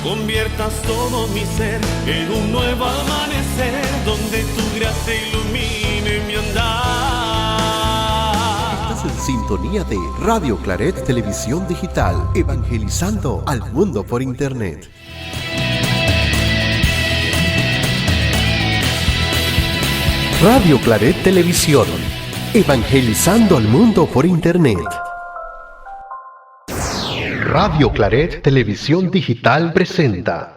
conviertas todo mi ser en un nuevo amanecer, donde tu gracia ilumine mi andar. Estás en sintonía de Radio Claret Televisión Digital, evangelizando al mundo por Internet. Radio Claret Televisión, evangelizando al mundo por Internet. Radio Claret Televisión Digital presenta.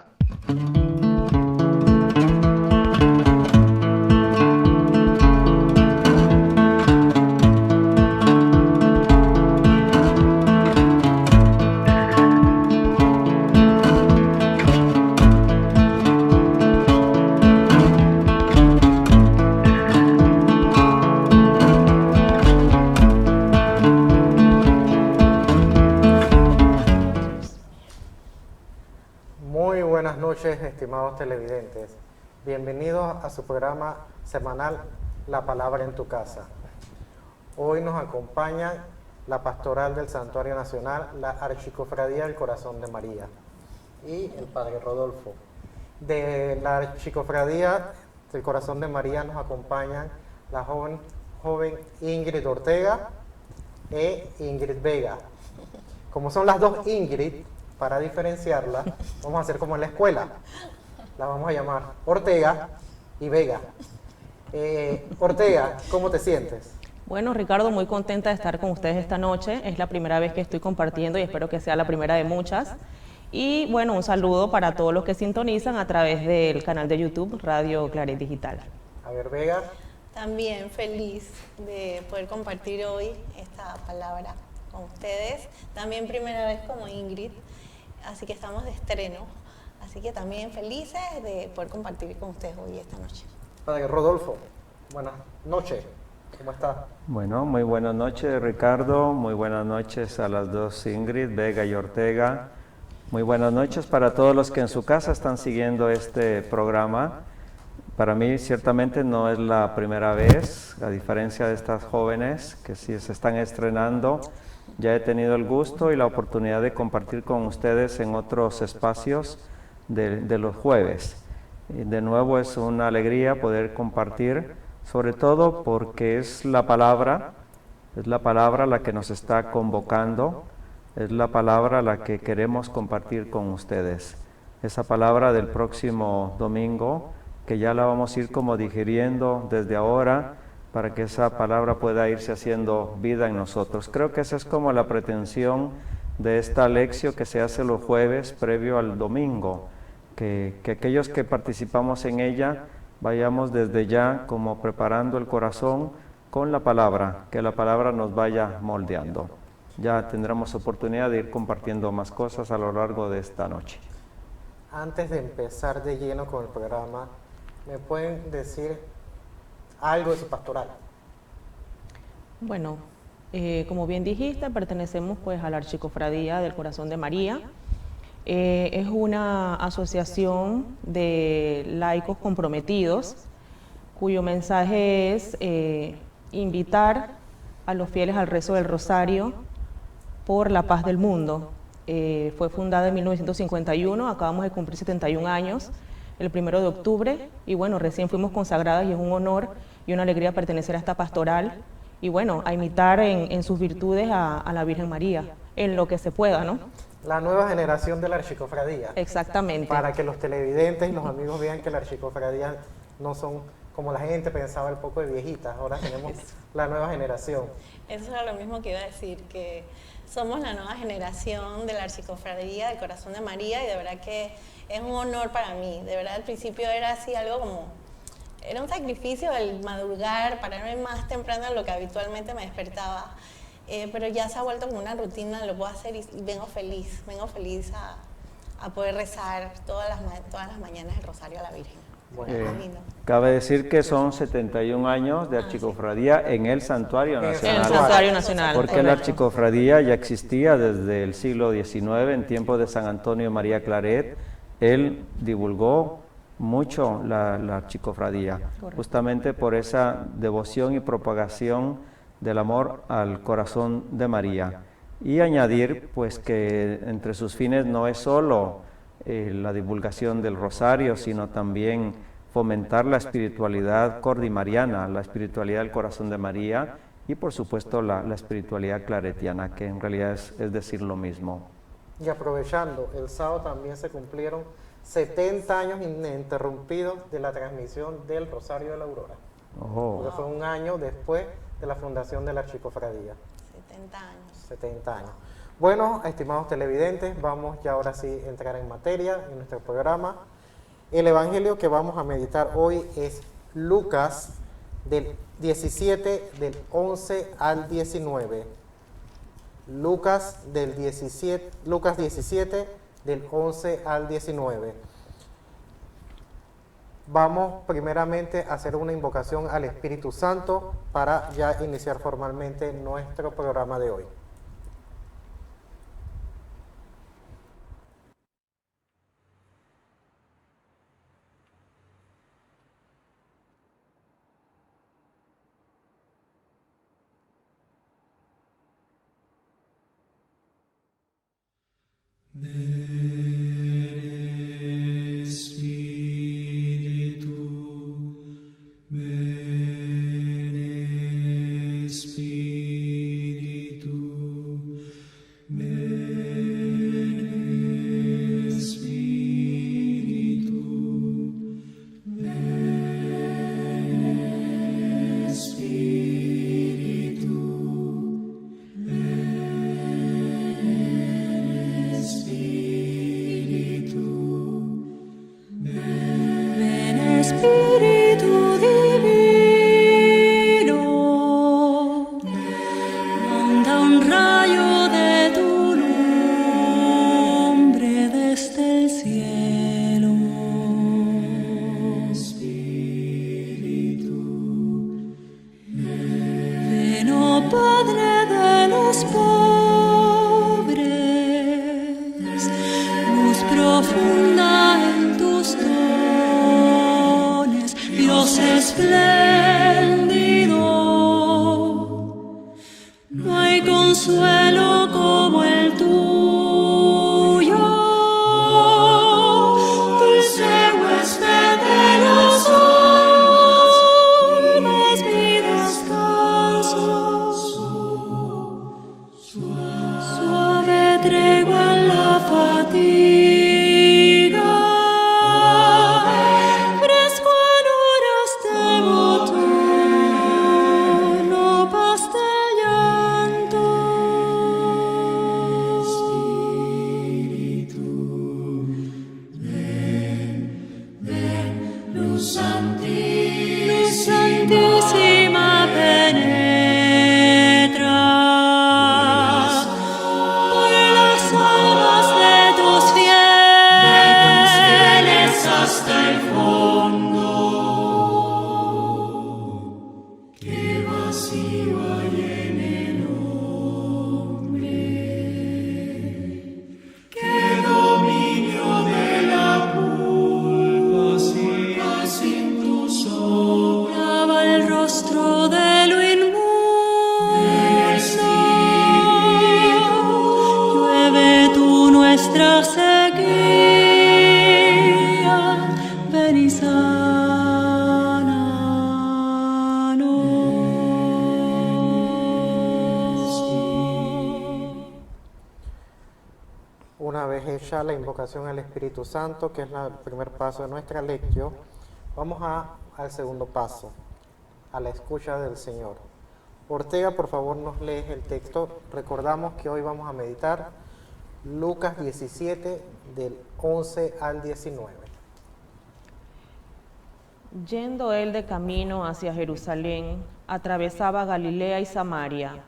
Estimados televidentes, bienvenidos a su programa semanal La Palabra en tu Casa. Hoy nos acompaña la pastoral del Santuario Nacional, la Archicofradía del Corazón de María, y el Padre Rodolfo. De la Archicofradía del Corazón de María nos acompañan la joven Ingrid Ortega e Ingrid Vega. Como son las dos Ingrid, para diferenciarla, vamos a hacer como en la escuela. La vamos a llamar Ortega y Vega. Ortega, ¿cómo te sientes? Bueno, Ricardo, muy contenta de estar con ustedes esta noche. Es la primera vez que estoy compartiendo y espero que sea la primera de muchas. Y bueno, un saludo para todos los que sintonizan a través del canal de YouTube Radio Claret Digital. A ver, Vega. También feliz de poder compartir hoy esta palabra con ustedes. También primera vez como Ingrid. Así que estamos de estreno, así que también felices de poder compartir con ustedes hoy esta noche. Padre Rodolfo, buenas noches, ¿cómo está? Bueno, muy buenas noches Ricardo, muy buenas noches a las dos Ingrid, Vega y Ortega. Muy buenas noches para todos los que en su casa están siguiendo este programa. Para mí ciertamente no es la primera vez, a diferencia de estas jóvenes que sí se están estrenando. Ya he tenido el gusto y la oportunidad de compartir con ustedes en otros espacios de los jueves. De nuevo es una alegría poder compartir, sobre todo porque es la palabra la que nos está convocando, es la palabra la que queremos compartir con ustedes. Esa palabra del próximo domingo, que ya la vamos a ir como digiriendo desde ahora, para que esa palabra pueda irse haciendo vida en nosotros. Creo que esa es como la pretensión de esta lección que se hace los jueves previo al domingo, que aquellos que participamos en ella vayamos desde ya como preparando el corazón con la palabra, que la palabra nos vaya moldeando. Ya tendremos oportunidad de ir compartiendo más cosas a lo largo de esta noche. Antes de empezar de lleno con el programa, ¿me pueden decir algo de su pastoral? Bueno, como bien dijiste, pertenecemos pues a la Archicofradía del Corazón de María. Es una asociación de laicos comprometidos cuyo mensaje es invitar a los fieles al rezo del Rosario por la paz del mundo. Fue fundada en 1951, acabamos de cumplir 71 años, el 1 de octubre, y bueno, recién fuimos consagradas y es un honor y una alegría pertenecer a esta pastoral y bueno, a imitar en sus virtudes a la Virgen María, en lo que se pueda, ¿no? La nueva generación de la Archicofradía. Exactamente. Para que los televidentes y los amigos vean que la Archicofradía no son como la gente pensaba, un poco de viejitas, ahora tenemos la nueva generación. Eso era lo mismo que iba a decir, que somos la nueva generación de la Archicofradía del Corazón de María y de verdad que es un honor para mí. De verdad al principio era así algo como, era un sacrificio el madrugar, pararme más temprano de lo que habitualmente me despertaba. Pero ya se ha vuelto como una rutina, lo puedo hacer y vengo feliz a poder rezar todas las mañanas el Rosario a la Virgen. Bueno. Cabe decir que son 71 años de Archicofradía en el Santuario Nacional. En el Santuario Nacional. Porque la Archicofradía ya existía desde el siglo XIX, en tiempos de San Antonio María Claret. Él divulgó mucho la Archicofradía, justamente por esa devoción y propagación del amor al corazón de María. Y añadir pues que entre sus fines no es solo la divulgación del rosario, sino también fomentar la espiritualidad cordimariana, la espiritualidad del corazón de María y por supuesto la espiritualidad claretiana, que en realidad es decir lo mismo. Y aprovechando, el sábado también se cumplieron 70 años ininterrumpidos de la transmisión del Rosario de la Aurora. Porque fue un año después de la fundación de la Archicofradía. 70 años. 70 años. Bueno, estimados televidentes, vamos ya ahora sí a entrar en materia en nuestro programa. El evangelio que vamos a meditar hoy es Lucas del 17, del 11 al 19. Lucas 17, del 11 al 19. Vamos primeramente a hacer una invocación al Espíritu Santo para ya iniciar formalmente nuestro programa de hoy. Una vez hecha la invocación al Espíritu Santo, que es el primer paso de nuestra lectio, vamos al segundo paso, a la escucha del Señor. Ortega, por favor, nos lees el texto. Recordamos que hoy vamos a meditar Lucas 17, del 11 al 19. Yendo él de camino hacia Jerusalén, atravesaba Galilea y Samaria.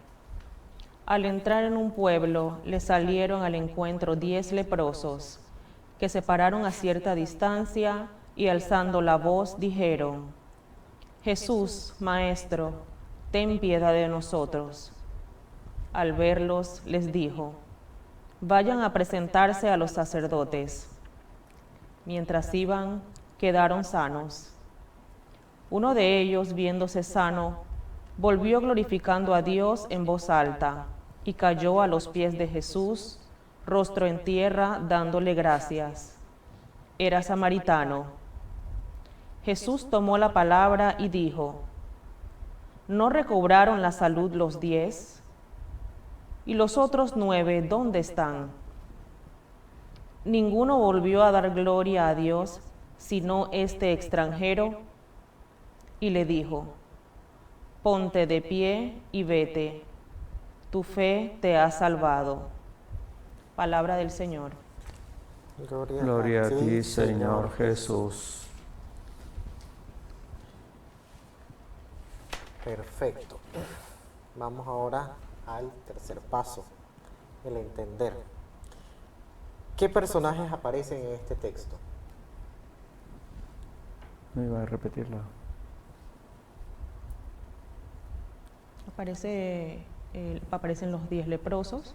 Al entrar en un pueblo, le salieron al encuentro 10 leprosos, que se pararon a cierta distancia y alzando la voz dijeron: Jesús, Maestro, ten piedad de nosotros. Al verlos, les dijo: vayan a presentarse a los sacerdotes. Mientras iban, quedaron sanos. Uno de ellos, viéndose sano, volvió glorificando a Dios en voz alta y cayó a los pies de Jesús, rostro en tierra, dándole gracias. era samaritano. Jesús tomó la palabra y dijo: ¿no recobraron la salud los 10? ¿Y los otros 9 dónde están? Ninguno volvió a dar gloria a Dios, sino este extranjero, y le dijo: ponte de pie y vete, tu fe te ha salvado. Palabra del Señor. Gloria a ti, Señor Jesús. Perfecto. Vamos ahora al tercer paso, el entender. ¿Qué personajes aparecen en este texto? ¿Me iba a repetirlo? Aparecen los 10 leprosos,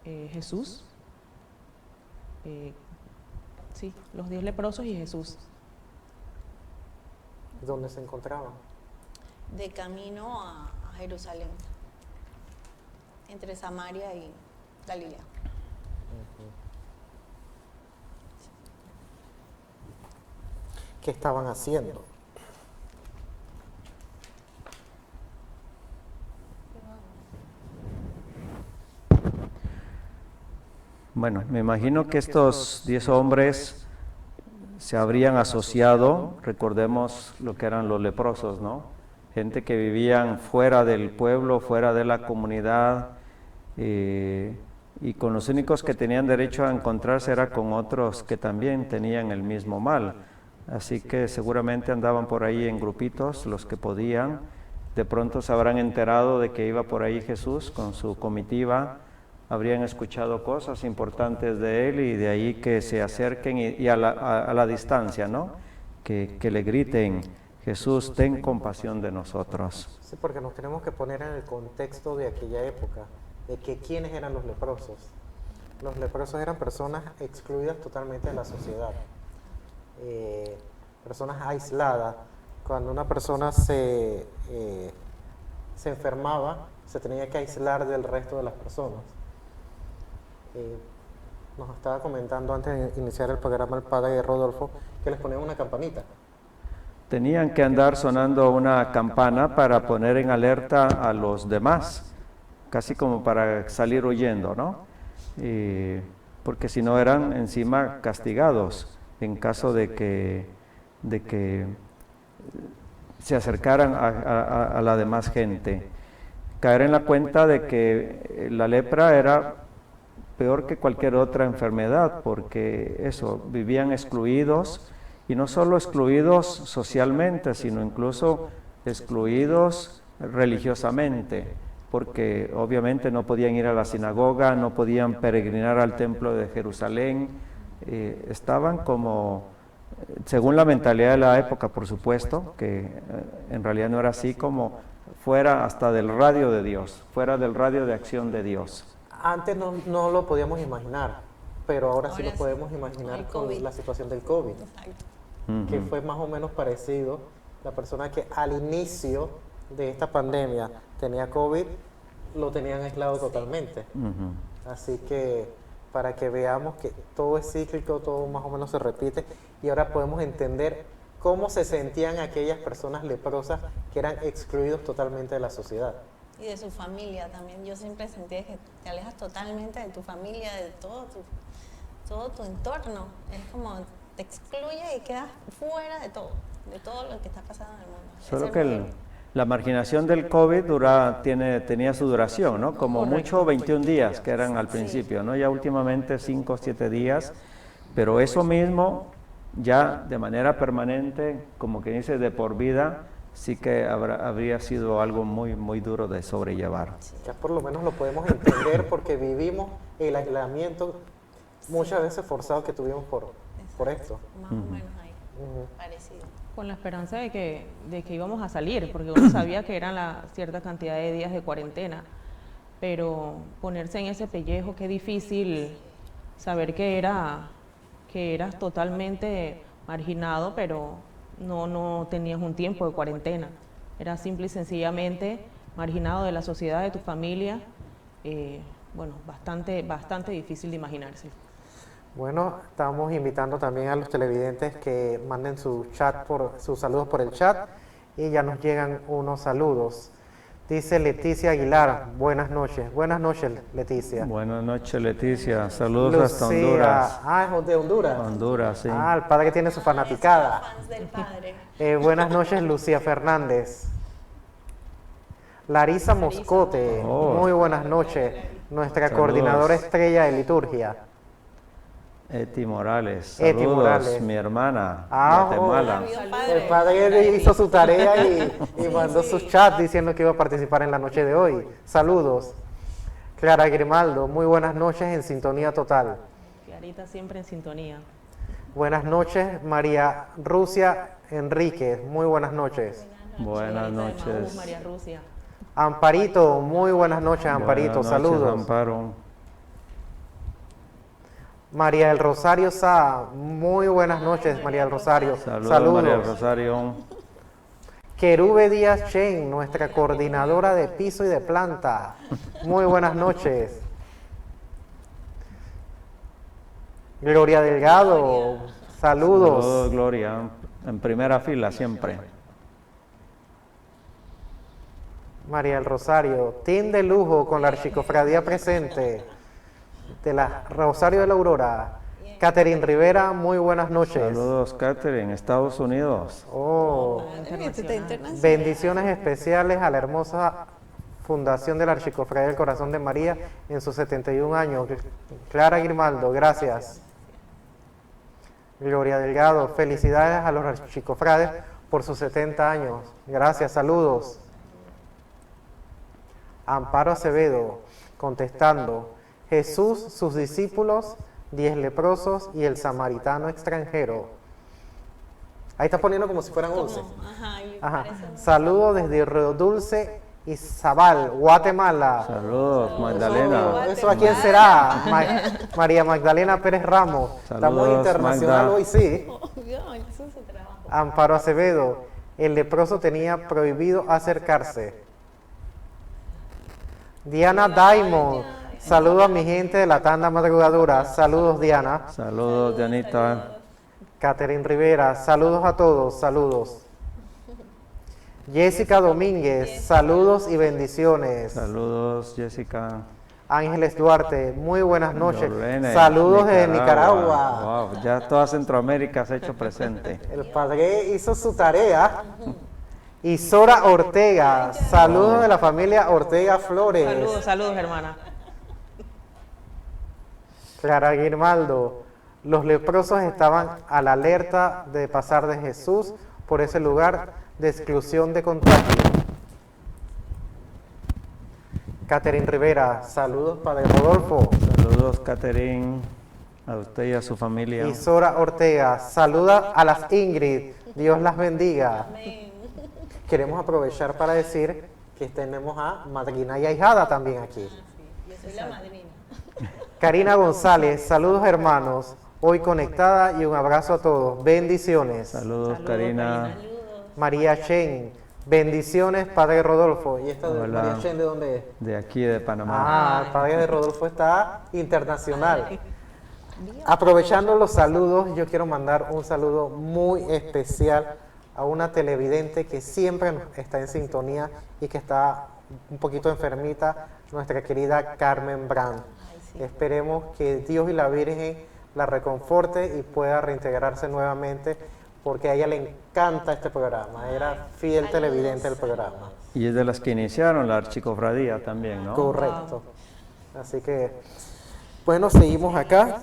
Jesús, sí, los 10 leprosos y Jesús. ¿Dónde se encontraban? De camino a Jerusalén, entre Samaria y Galilea. ¿Qué estaban haciendo? Bueno, me imagino que estos 10 hombres se habrían asociado, recordemos lo que eran los leprosos, ¿no? Gente que vivían fuera del pueblo, fuera de la comunidad, y con los únicos que tenían derecho a encontrarse era con otros que también tenían el mismo mal. Así que seguramente andaban por ahí en grupitos, los que podían. De pronto se habrán enterado de que iba por ahí Jesús con su comitiva, habrían escuchado cosas importantes de él y de ahí que se acerquen y a la distancia, ¿no? Que le griten: Jesús, ten compasión de nosotros. Sí, porque nos tenemos que poner en el contexto de aquella época, de que quiénes eran los leprosos. Los leprosos eran personas excluidas totalmente de la sociedad, personas aisladas. Cuando una persona se enfermaba, se tenía que aislar del resto de las personas. Nos estaba comentando antes de iniciar el programa el padre Rodolfo que les ponían una campanita. Tenían que andar sonando una campana para poner en alerta a los demás, casi como para salir huyendo, ¿no? Porque si no eran encima castigados en caso de que se acercaran a la demás gente. Caer en la cuenta de que la lepra era peor que cualquier otra enfermedad, porque eso, vivían excluidos, y no solo excluidos socialmente, sino incluso excluidos religiosamente, porque obviamente no podían ir a la sinagoga, no podían peregrinar al templo de Jerusalén, estaban como, según la mentalidad de la época, por supuesto, que en realidad no era así, como fuera hasta del radio de Dios, fuera del radio de acción de Dios. Antes no lo podíamos imaginar, pero ahora sí lo sí, podemos imaginar con COVID. la situación del COVID, Exacto. que fue más o menos parecido. La persona que al inicio de esta pandemia tenía COVID, lo tenían aislado totalmente. Así que para que veamos que todo es cíclico, todo más o menos se repite, y ahora podemos entender cómo se sentían aquellas personas leprosas que eran excluidos totalmente de la sociedad. Y de su familia también. Yo siempre sentí que te alejas totalmente de tu familia, de todo tu entorno. Es como te excluye y quedas fuera de todo lo que está pasando en el mundo. Solo que la marginación del COVID tenía su duración, ¿no? Como mucho 21 días, que eran al principio, ¿no? Ya últimamente 5 o 7 días, pero eso mismo ya de manera permanente, como que dice de por vida, sí que habría sido algo muy, muy duro de sobrellevar. Ya por lo menos lo podemos entender porque vivimos el aislamiento muchas veces forzado que tuvimos por esto. Más o menos ahí, parecido. Con la esperanza de que íbamos a salir, porque uno sabía que eran la cierta cantidad de días de cuarentena, pero ponerse en ese pellejo, qué difícil saber que eras totalmente marginado, pero no tenías un tiempo de cuarentena. Eras simple y sencillamente marginado de la sociedad, de tu familia. Bueno, bastante difícil de imaginarse. Bueno, estamos invitando también a los televidentes que manden sus saludos por el chat y ya nos llegan unos saludos. Dice Leticia Aguilar, buenas noches. Buenas noches, Leticia. Buenas noches, Leticia. Saludos hasta Lucía, Honduras. es de Honduras. Honduras, sí. El padre tiene su fanaticada. Fans del padre. Buenas noches, Lucía Fernández. Larisa Moscote, Oh. muy buenas noches. Nuestra Saludos. coordinadora estrella de liturgia. Eti Morales. Eti Saludos, Morales. mi hermana, Oh. Guatemala. El padre hizo su tarea y mandó sus chats diciendo que iba a participar en la noche de hoy. Saludos. Clara Grimaldo, muy buenas noches en sintonía total. Clarita siempre en sintonía. Buenas noches, María Rusia Enríquez, muy buenas noches. Buenas Clarita de Maús, noches. María Rusia. Amparito, muy buenas noches, Amparito, Buenas noches, saludos. Amparo. María del Rosario Sá, muy buenas noches, María del Rosario. Saludos, María del Rosario. Querube Díaz Chen, nuestra coordinadora de piso y de planta. Muy buenas noches. Gloria Delgado, saludos. Saludos, Gloria. En primera fila siempre. María del Rosario, team de lujo con la archicofradía presente de la Rosario de la Aurora. Catherine Rivera, muy buenas noches. Saludos, Catherine, Estados Unidos. Oh, bendiciones especiales a la hermosa Fundación de la Archicofradía del Corazón de María en sus 71 años. Clara Grimaldo, gracias. Gloria Delgado, felicidades a los archicofrades por sus 70 años. Gracias, saludos. Amparo Acevedo, contestando, Jesús, sus discípulos, 10 leprosos y el samaritano extranjero. Ahí está poniendo como si fueran 11. Ajá. Saludos desde Río Dulce y Zabal, Guatemala. Saludos, Magdalena. ¿Eso a quién será? María Magdalena Pérez Ramos. Estamos Saludos, internacional Magda. hoy, sí. Obvio, eso es su trabajo. Amparo Acevedo, el leproso tenía prohibido acercarse. Diana Diamond, saludo a mi gente de la tanda madrugadora. Saludos, Diana. Saludos, Dianita. Catherine Rivera, saludos a todos, saludos. Jessica Domínguez, saludos y bendiciones. Saludos, Jessica. Ángeles Duarte, muy buenas noches. Lorena, Saludos desde Nicaragua. Wow, ya toda Centroamérica se ha hecho presente. El padre hizo su tarea. Isora Ortega, saludos de la familia Ortega Flores. Saludos, saludos, hermana. Clara Grimaldo, los leprosos estaban a la alerta de pasar de Jesús por ese lugar de exclusión de contagio. Catherine Rivera, saludos Padre Rodolfo. Saludos, Catherine, a usted y a su familia. Isora Ortega, saluda a las Ingrid, Dios las bendiga. Queremos aprovechar para decir que tenemos a madrina y ahijada también aquí. Yo soy la madrina. Karina González, saludos hermanos, hoy conectada y un abrazo a todos, bendiciones. Saludos, Karina. María Chen, bendiciones Padre Rodolfo. ¿Y esta de Hola. María Chen de dónde es? De aquí, de Panamá. El Padre de Rodolfo está internacional. Aprovechando los saludos, yo quiero mandar un saludo muy especial a una televidente que siempre está en sintonía y que está un poquito enfermita, nuestra querida Carmen Brand. Esperemos que Dios y la Virgen la reconforte y pueda reintegrarse nuevamente, porque a ella le encanta este programa, era fiel televidente del programa. Y es de las que iniciaron la archicofradía también, ¿no? Correcto. Así que, bueno, seguimos acá.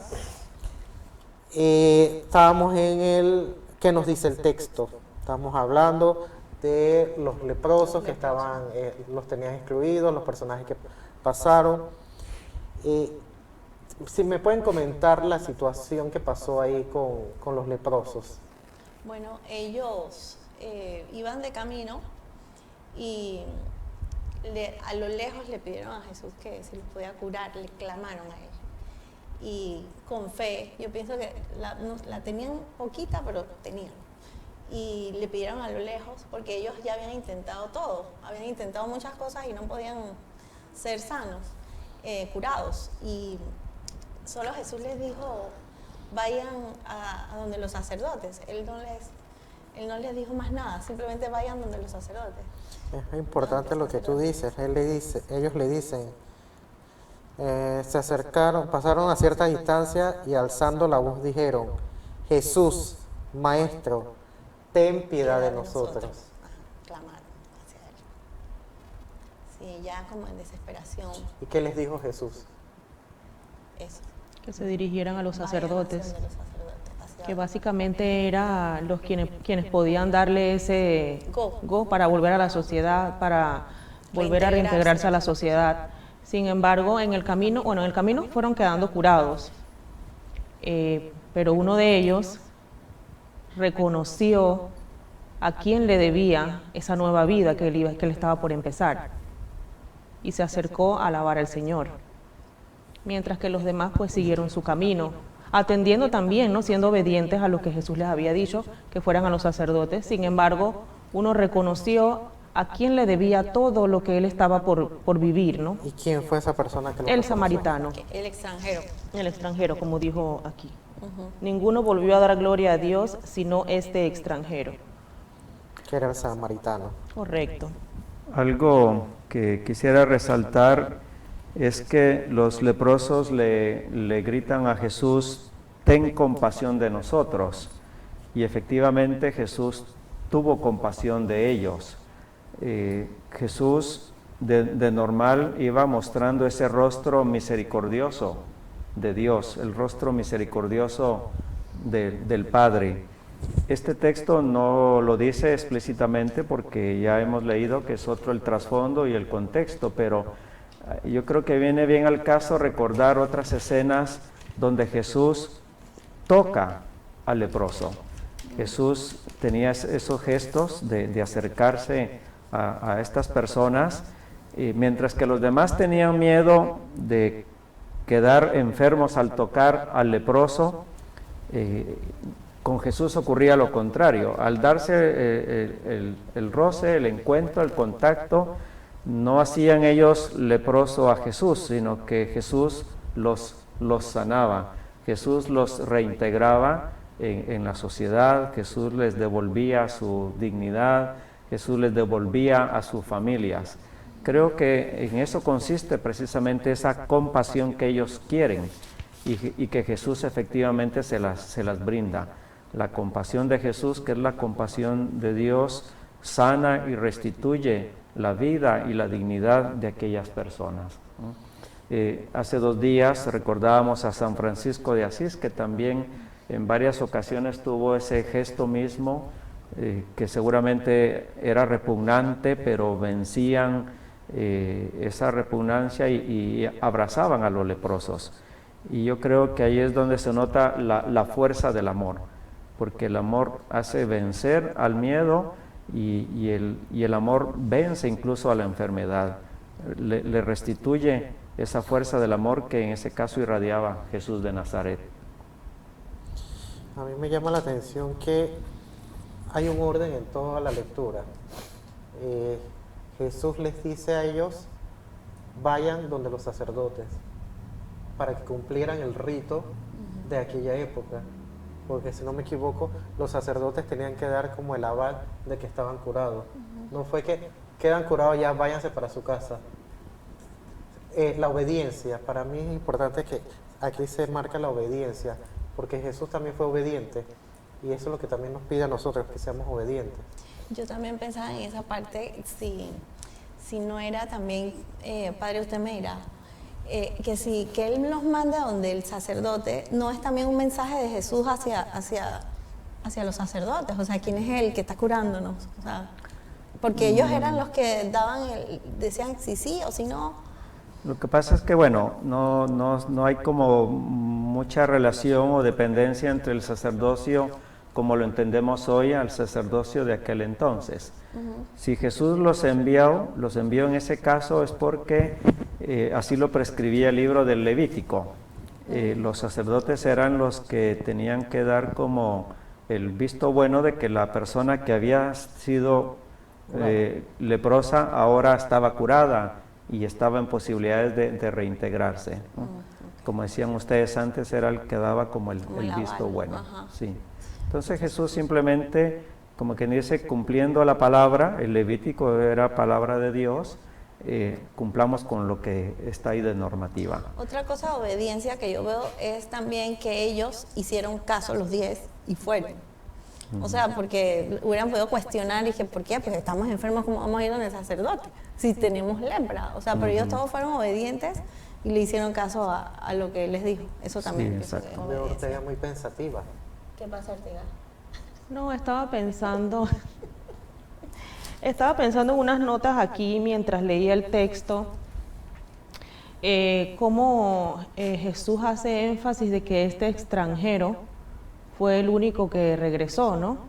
Estábamos en el, ¿qué nos dice el texto? Estamos hablando de los leprosos que estaban, los tenían excluidos, los personajes que pasaron. Si me pueden comentar la situación que pasó ahí con los leprosos. Bueno, ellos iban de camino y a lo lejos le pidieron a Jesús que se los podía curar, le clamaron a él. Y con fe, yo pienso que la tenían poquita, pero tenían. Y le pidieron a lo lejos porque ellos ya habían intentado todo, habían intentado muchas cosas y no podían ser sanos, curados. Y solo Jesús les dijo, vayan a donde los sacerdotes. Él no les dijo más nada, simplemente vayan donde los sacerdotes. Es importante lo que tú dices. Ellos le dicen, se acercaron, pasaron a cierta distancia y alzando la voz dijeron, Jesús, Maestro, ten piedad de nosotros. Clamaron hacia él. Sí, ya como en desesperación. ¿Y qué les dijo Jesús? Eso. Que se dirigieran a los Vayan sacerdotes, hacia donde los sacerdotes, hacia que básicamente eran los quienes podían darle ese Go. para volver a la sociedad, para volver a reintegrarse a la sociedad. Sin embargo, en el camino fueron quedando curados, pero uno de ellos reconoció a quién le debía esa nueva vida que él estaba por empezar y se acercó a alabar al Señor, mientras que los demás pues siguieron su camino, atendiendo también, ¿no?, siendo obedientes a lo que Jesús les había dicho, que fueran a los sacerdotes. Sin embargo, uno reconoció a quién le debía todo lo que él estaba por vivir, ¿no? ¿Y quién fue esa persona que lo El reconoció? samaritano, el extranjero. el extranjero, como dijo aquí. Ninguno volvió a dar gloria a Dios sino este extranjero. Que era el samaritano. Correcto. Algo que quisiera resaltar es que los leprosos le gritan a Jesús, ten compasión de nosotros. Y efectivamente Jesús tuvo compasión de ellos. Jesús de normal iba mostrando ese rostro misericordioso de Dios, el rostro misericordioso del Padre. Este texto no lo dice explícitamente porque ya hemos leído que es otro el trasfondo y el contexto, pero yo creo que viene bien al caso recordar otras escenas donde Jesús toca al leproso. Jesús tenía esos gestos de acercarse a estas personas, mientras que los demás tenían miedo de quedar enfermos al tocar al leproso. Con Jesús ocurría lo contrario. Al darse el roce, el encuentro, el contacto, no hacían ellos leproso a Jesús, sino que Jesús los sanaba. Jesús los reintegraba en la sociedad. Jesús les devolvía su dignidad. Jesús les devolvía a sus familias. Creo que en eso consiste precisamente esa compasión que ellos quieren y que Jesús efectivamente se las brinda. La compasión de Jesús, que es la compasión de Dios, sana y restituye la vida y la dignidad de aquellas personas. Hace 2 días recordábamos a San Francisco de Asís, que también en varias ocasiones tuvo ese gesto mismo, que seguramente era repugnante, pero vencían esa repugnancia y abrazaban a los leprosos. Y yo creo que ahí es donde se nota la fuerza del amor, porque el amor hace vencer al miedo y el amor vence incluso a la enfermedad, le restituye esa fuerza del amor que en ese caso irradiaba Jesús de Nazaret. A mí me llama la atención que hay un orden en toda la lectura. Jesús les dice a ellos, vayan donde los sacerdotes, para que cumplieran el rito de aquella época. Porque si no me equivoco, los sacerdotes tenían que dar como el aval de que estaban curados. No fue que quedan curados, ya váyanse para su casa. La obediencia, para mí es importante que aquí se marca la obediencia, porque Jesús también fue obediente, y eso es lo que también nos pide a nosotros, que seamos obedientes. Yo también pensaba en esa parte, si no era también, Padre, usted me dirá, que Él nos manda donde el sacerdote, no es también un mensaje de Jesús hacia los sacerdotes, o sea, ¿quién es Él que está curándonos? O sea, porque ellos eran los que decían si sí o si no. Lo que pasa es que, bueno, no hay como mucha relación o dependencia entre el sacerdocio como lo entendemos hoy al sacerdocio de aquel entonces. Si Jesús los envió en ese caso es porque así lo prescribía el libro del Levítico. Los sacerdotes eran los que tenían que dar como el visto bueno de que la persona que había sido leprosa ahora estaba curada y estaba en posibilidades de reintegrarse, ¿no? como decían ustedes antes, era el que daba como el Como el visto aval, bueno. ajá. Sí. Entonces Jesús simplemente, como quien dice, cumpliendo la palabra, el Levítico era palabra de Dios, cumplamos con lo que está ahí de normativa. Otra cosa de obediencia que yo veo es también que ellos hicieron caso, los 10, y fueron. O sea, porque hubieran podido cuestionar y dije, ¿por qué? Pues estamos enfermos, ¿cómo vamos a ir donde el sacerdote? Si tenemos lepra. O sea, pero ellos todos fueron obedientes y le hicieron caso a lo que él les dijo. Eso también pienso que es Veo a obediencia. Ortega muy pensativa. ¿Qué pasa, Ortega? No, estaba pensando en unas notas aquí mientras leía el texto, cómo Jesús hace énfasis de que este extranjero fue el único que regresó, ¿no?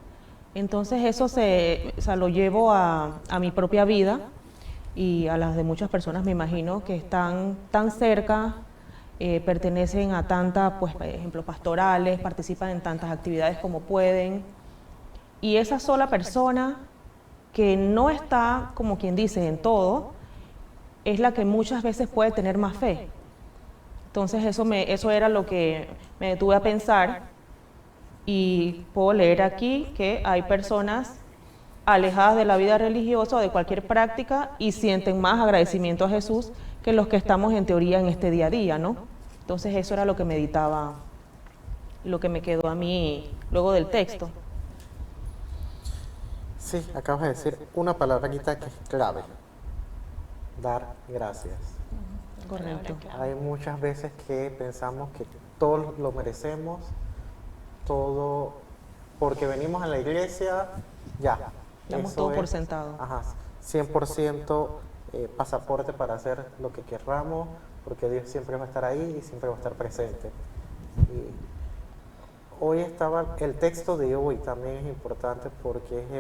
Entonces eso o sea, lo llevo a mi propia vida y a las de muchas personas, me imagino, que están tan cerca, pertenecen a tantas, pues, por ejemplo, pastorales, participan en tantas actividades como pueden, y esa sola persona que no está, como quien dice, en todo, es la que muchas veces puede tener más fe. Entonces eso era lo que me detuve a pensar. Y puedo leer aquí que hay personas alejadas de la vida religiosa o de cualquier práctica y sienten más agradecimiento a Jesús que los que estamos en teoría en este día a día, ¿no? Entonces eso era lo que meditaba, lo que me quedó a mí luego del texto. Sí, acabas de decir una palabrita que es clave. Dar gracias. Correcto. Hay muchas veces que pensamos que todo lo merecemos, todo porque venimos a la iglesia, ya. Damos Eso todo por es, sentado. Ajá, 100% pasaporte para hacer lo que querramos, porque Dios siempre va a estar ahí y siempre va a estar presente. Y hoy estaba, el texto de hoy también es importante porque es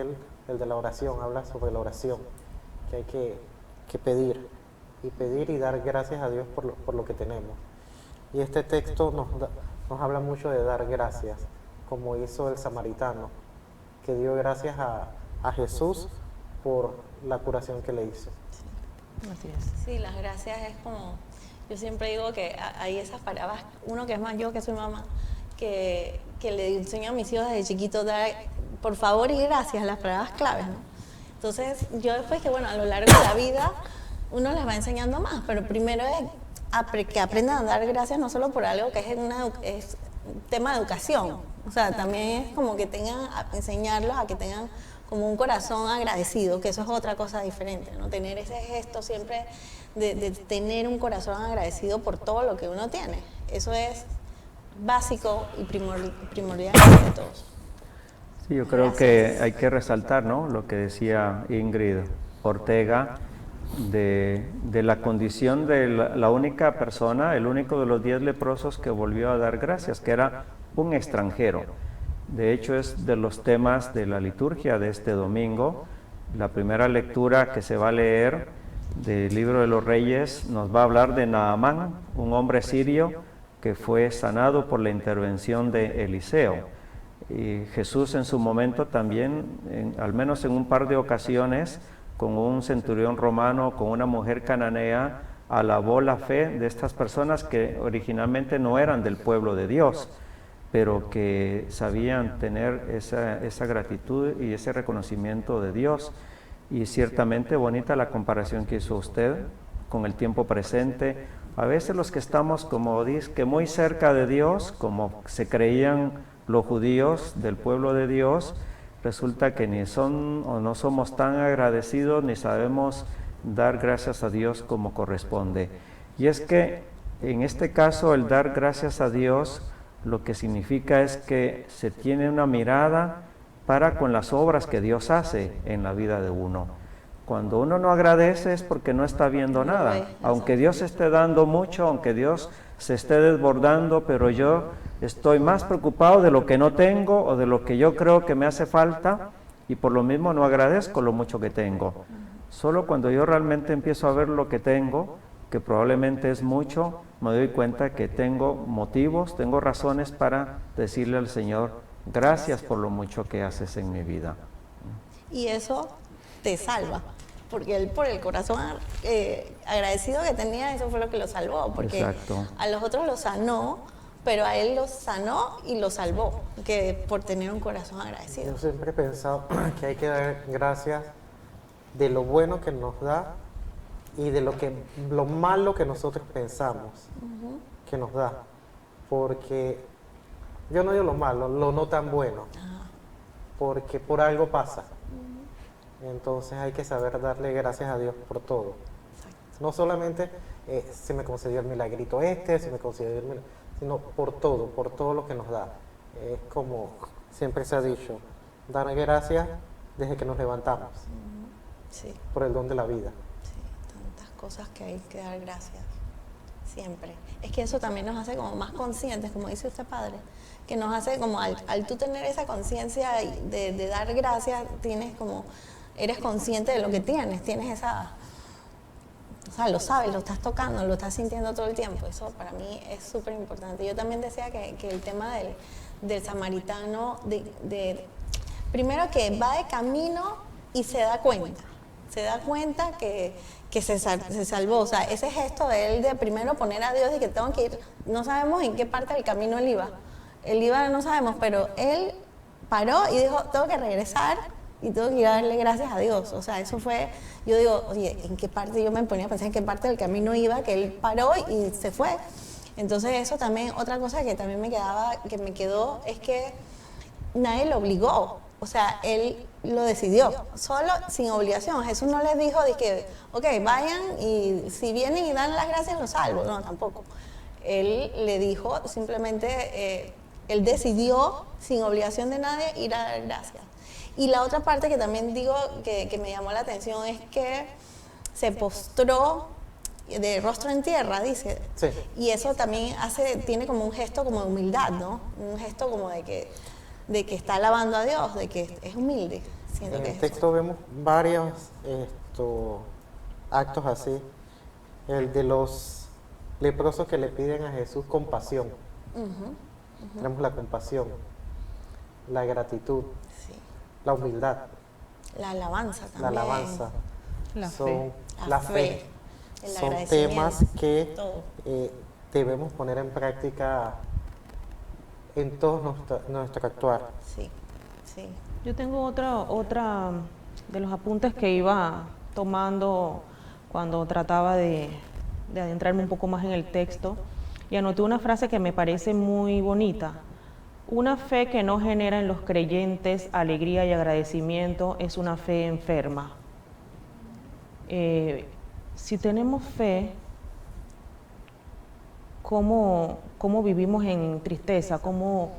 el de la oración, habla sobre la oración, que hay que pedir y dar gracias a Dios por lo que tenemos. Y este texto nos habla mucho de dar gracias, como hizo el samaritano, que dio gracias a Jesús por la curación que le hizo. Así es. Sí, las gracias es como, yo siempre digo que hay esas palabras, uno que es más yo que soy mamá, que le enseño a mis hijos desde chiquitos, dar por favor y gracias, las palabras claves, ¿no? Entonces, yo después que, bueno, a lo largo de la vida, uno les va enseñando más, pero primero es que aprendan a dar gracias no solo por algo que es un tema de educación, o sea, también es como que enseñarlos a que tengan como un corazón agradecido, que eso es otra cosa diferente, ¿no? Tener ese gesto siempre de tener un corazón agradecido por todo lo que uno tiene, eso es básico y primordial de todos. Sí, yo creo que hay que resaltar, ¿no?, lo que decía Ingrid Ortega, de la condición de la única persona, el único de los 10 leprosos que volvió a dar gracias, que era un extranjero. De hecho, es de los temas de la liturgia de este domingo. La primera lectura que se va a leer del Libro de los Reyes nos va a hablar de Naamán, un hombre sirio que fue sanado por la intervención de Eliseo. Y Jesús en su momento también, al menos en un par de ocasiones, con un centurión romano, con una mujer cananea, alabó la fe de estas personas que originalmente no eran del pueblo de Dios, pero que sabían tener esa gratitud y ese reconocimiento de Dios. Y ciertamente bonita la comparación que hizo usted con el tiempo presente. A veces los que estamos, como dice, que muy cerca de Dios, como se creían los judíos del pueblo de Dios, resulta que ni son o no somos tan agradecidos ni sabemos dar gracias a Dios como corresponde. Y es que en este caso el dar gracias a Dios lo que significa es que se tiene una mirada para con las obras que Dios hace en la vida de uno. Cuando uno no agradece es porque no está viendo nada, aunque Dios esté dando mucho, aunque Dios se esté desbordando, pero yo estoy más preocupado de lo que no tengo o de lo que yo creo que me hace falta y por lo mismo no agradezco lo mucho que tengo. Solo cuando yo realmente empiezo a ver lo que tengo, que probablemente es mucho, me doy cuenta que tengo motivos, tengo razones para decirle al Señor, gracias por lo mucho que haces en mi vida. Y eso te salva, porque él por el corazón agradecido que tenía, eso fue lo que lo salvó, porque Exacto. a los otros los sanó, pero a él los sanó y lo salvó, que por tener un corazón agradecido. Yo siempre he pensado que hay que dar gracias de lo bueno que nos da y de lo malo que nosotros pensamos que nos da. Porque yo no digo lo malo, lo no tan bueno, porque por algo pasa. Entonces hay que saber darle gracias a Dios por todo. No solamente se me concedió el milagrito se me concedió el milagrito, sino por todo lo que nos da. Es como siempre se ha dicho, dar gracias desde que nos levantamos, Sí, por el don de la vida. sí, tantas cosas que hay que dar gracias, siempre. Es que eso también nos hace como más conscientes, como dice usted, padre, que nos hace como al tú tener esa conciencia de dar gracias, eres consciente de lo que tienes esa... O sea, lo sabes, lo estás tocando, lo estás sintiendo todo el tiempo. Eso para mí es súper importante. Yo también decía que el tema del samaritano, primero que va de camino y se da cuenta que se salvó. O sea, ese gesto de él de primero poner a Dios y que tengo que ir, no sabemos en qué parte del camino él iba. Él iba, no sabemos, pero él paró y dijo, tengo que regresar y tengo que ir a darle gracias a Dios. O sea, eso fue, yo digo, oye, ¿en qué parte? Yo me ponía a pensar en qué parte del camino iba, que él paró y se fue. Entonces eso también, otra cosa que también me quedó, es que nadie lo obligó. O sea, él lo decidió, solo, sin obligación. Jesús no les dijo de que, ok, vayan y si vienen y dan las gracias, los salvo. No, tampoco. Él le dijo, simplemente, él decidió, sin obligación de nadie, ir a dar gracias. Y la otra parte que también digo que me llamó la atención es que se postró de rostro en tierra, dice. Sí. Y eso también tiene como un gesto como de humildad, ¿no? Un gesto como de que está alabando a Dios, de que es humilde. Siento En que el es texto vemos varios actos así. El de los leprosos que le piden a Jesús compasión. Tenemos la compasión, la gratitud, sí. la humildad, La alabanza también. la alabanza. La Son fe. La fe, el Son agradecimiento, temas que todo. debemos poner en práctica en todo nuestro actuar. Sí, sí. Yo tengo otra de los apuntes que iba tomando cuando trataba de adentrarme un poco más en el texto, y anoté una frase que me parece muy bonita. Una fe que no genera en los creyentes alegría y agradecimiento es una fe enferma. Si tenemos fe, ¿cómo vivimos en tristeza? ¿Cómo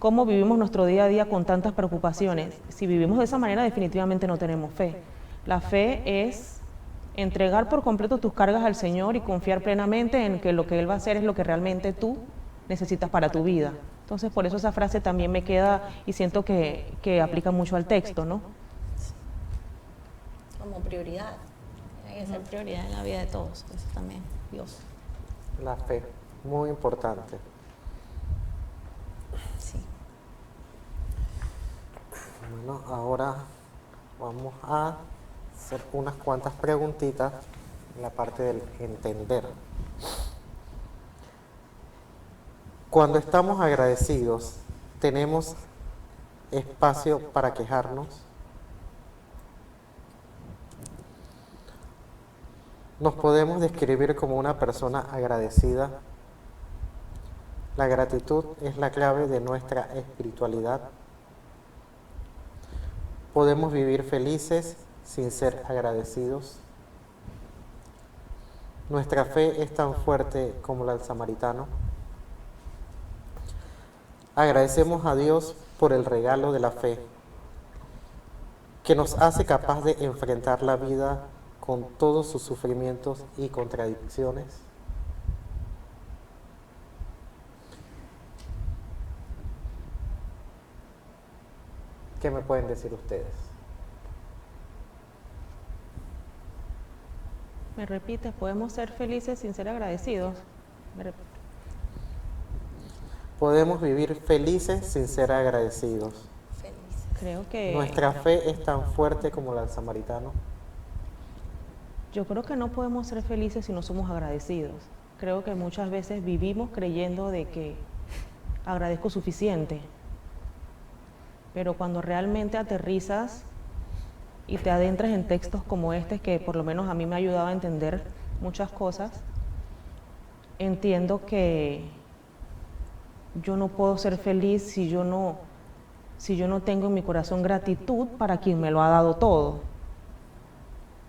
vivimos nuestro día a día con tantas preocupaciones? Si vivimos de esa manera, definitivamente no tenemos fe. La fe es entregar por completo tus cargas al Señor y confiar plenamente en que lo que Él va a hacer es lo que realmente tú necesitas para tu vida. Entonces, por eso esa frase también me queda y siento que aplica mucho al texto, ¿no? Como prioridad. Tiene que ser prioridad en la vida de todos. Eso también, Dios. La fe, muy importante. Sí. Bueno, ahora vamos a hacer unas cuantas preguntitas en la parte del entender. Cuando estamos agradecidos, ¿tenemos espacio para quejarnos? ¿Nos podemos describir como una persona agradecida? La gratitud es la clave de nuestra espiritualidad. ¿Podemos vivir felices sin ser agradecidos? ¿Nuestra fe es tan fuerte como la del samaritano? Agradecemos a Dios por el regalo de la fe, que nos hace capaz de enfrentar la vida con todos sus sufrimientos y contradicciones. ¿Qué me pueden decir ustedes? ¿Me repites? ¿Podemos ser felices sin ser agradecidos? Podemos vivir felices sin ser agradecidos. Felices. Creo que... ¿Nuestra fe es tan fuerte como la del samaritano? Yo creo que no podemos ser felices si no somos agradecidos. Creo que muchas veces vivimos creyendo de que agradezco suficiente, pero cuando realmente aterrizas y te adentras en textos como este, que por lo menos a mí me ha ayudado a entender muchas cosas, entiendo que yo no puedo ser feliz si yo no tengo en mi corazón gratitud para quien me lo ha dado todo.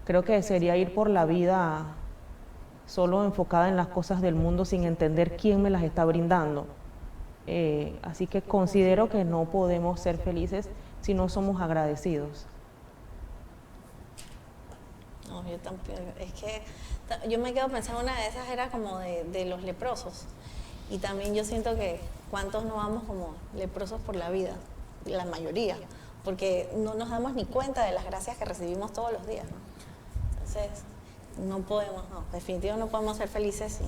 Creo que sería ir por la vida solo enfocada en las cosas del mundo sin entender quién me las está brindando. Así que considero que no podemos ser felices si no somos agradecidos. No, yo tampoco. Es que yo me quedo pensando, una de esas era como de los leprosos. Y también yo siento que cuántos no vamos como leprosos por la vida, la mayoría, porque no nos damos ni cuenta de las gracias que recibimos todos los días, ¿no? Entonces, no podemos, definitivamente no podemos ser felices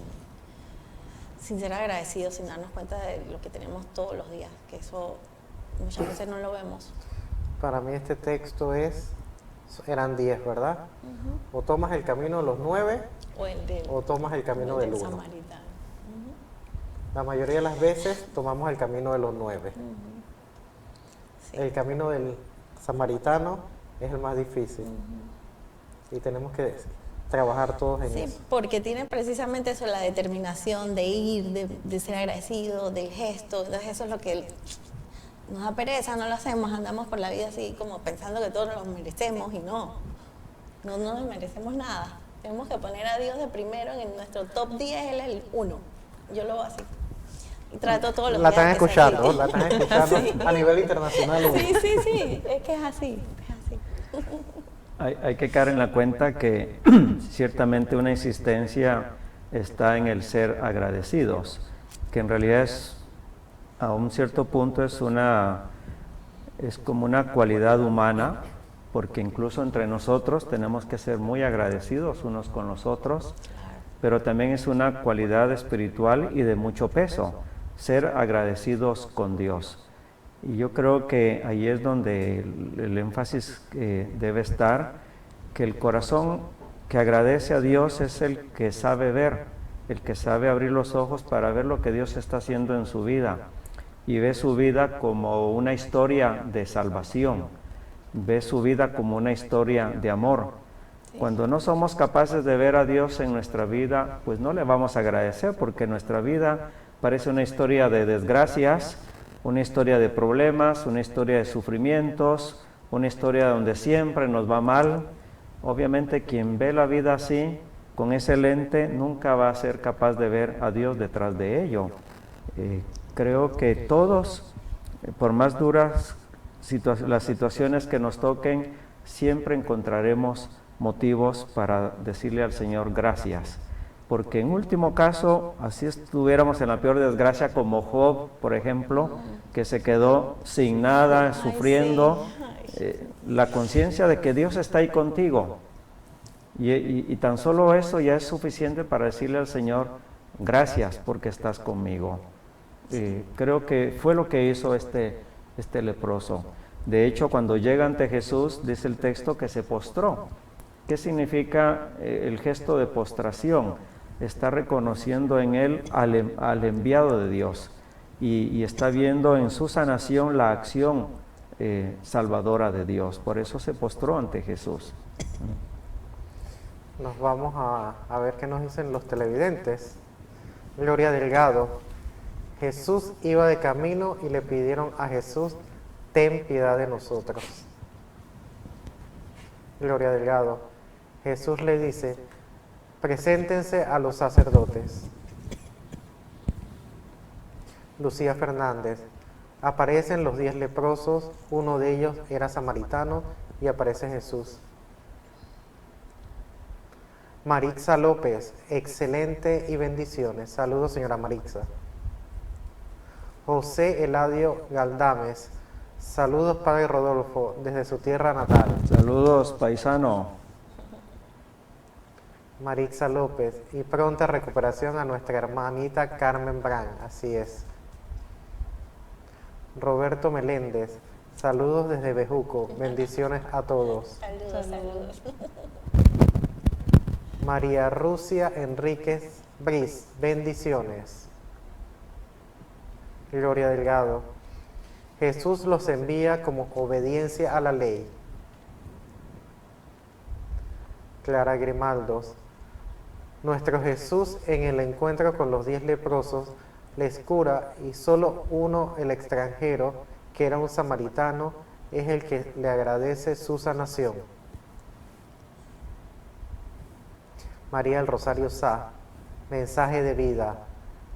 sin ser agradecidos, sin darnos cuenta de lo que tenemos todos los días, que eso muchas veces no lo vemos. Para mí este texto eran 10, ¿verdad? O tomas el camino de los 9 o tomas el camino del 1. Samaritano. La mayoría de las veces tomamos el camino de los 9. Sí. El camino del samaritano es el más difícil. Y tenemos que trabajar todos en eso. Sí, porque tiene precisamente eso, la determinación de ir, de ser agradecido, del gesto. Entonces eso es lo que nos da pereza, no lo hacemos, andamos por la vida así como pensando que todos nos lo merecemos y no nos merecemos nada. Tenemos que poner a Dios de primero, en nuestro top 10 Él es el 1. Yo lo hago así. Y trato todos los días. La están escuchando Sí. A nivel internacional. Sí, es que es así. Hay que caer en la cuenta que ciertamente una existencia está en el ser agradecidos, que en realidad a un cierto punto es como una cualidad humana, porque incluso entre nosotros tenemos que ser muy agradecidos unos con los otros, pero también es una cualidad espiritual y de mucho peso, ser agradecidos con Dios. Y yo creo que ahí es donde el énfasis debe estar, que el corazón que agradece a Dios es el que sabe ver, el que sabe abrir los ojos para ver lo que Dios está haciendo en su vida. Y ve su vida como una historia de salvación, ve su vida como una historia de amor. Cuando no somos capaces de ver a Dios en nuestra vida, pues no le vamos a agradecer, porque nuestra vida parece una historia de desgracias, una historia de problemas, una historia de sufrimientos, una historia donde siempre nos va mal. Obviamente quien ve la vida así, con ese lente, nunca va a ser capaz de ver a Dios detrás de ello. Creo que todos, por más duras las situaciones que nos toquen, siempre encontraremos motivos para decirle al Señor gracias. Porque en último caso, así estuviéramos en la peor desgracia como Job, por ejemplo, que se quedó sin nada, sufriendo, la conciencia de que Dios está ahí contigo. Y tan solo eso ya es suficiente para decirle al Señor, gracias porque estás conmigo. Creo que fue lo que hizo este leproso. De hecho, cuando llega ante Jesús, dice el texto que se postró. ¿Qué significa el gesto de postración? Está reconociendo en él al enviado de Dios y está viendo en su sanación la acción salvadora de Dios. Por eso se postró ante Jesús. Nos vamos a ver qué nos dicen los televidentes. Gloria Delgado. Jesús iba de camino y le pidieron a Jesús, ten piedad de nosotros. Gloria Delgado. Jesús le dice, preséntense a los sacerdotes. Lucía Fernández. Aparecen los 10 leprosos, uno de ellos era samaritano y aparece Jesús. Marixa López, excelente y bendiciones. Saludos, señora Marixa. José Eladio Galdames. Saludos, padre Rodolfo, desde su tierra natal. Saludos, paisano. Marixa López, y pronta recuperación a nuestra hermanita Carmen Brand, así es. Roberto Meléndez, saludos desde Bejuco, bendiciones a todos. Saludos. María Rucia Enríquez Briz, bendiciones. Gloria Delgado, Jesús los envía como obediencia a la ley. Clara Grimaldos, nuestro Jesús en el encuentro con los 10 leprosos les cura y solo uno, el extranjero, que era un samaritano, es el que le agradece su sanación. María del Rosario Sá, mensaje de vida,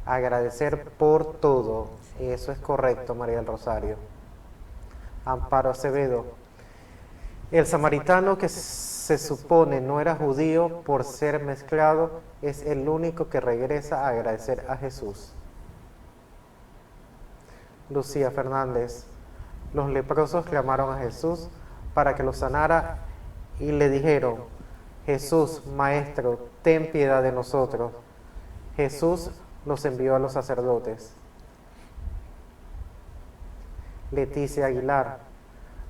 agradecer por todo. Eso es correcto, María del Rosario. Amparo Acevedo, el samaritano que se supone no era judío por ser mezclado es el único que regresa a agradecer a Jesús. Lucía Fernández, los leprosos clamaron a Jesús para que los sanara y le dijeron: Jesús, Maestro, ten piedad de nosotros. Jesús los envió a los sacerdotes. Leticia Aguilar,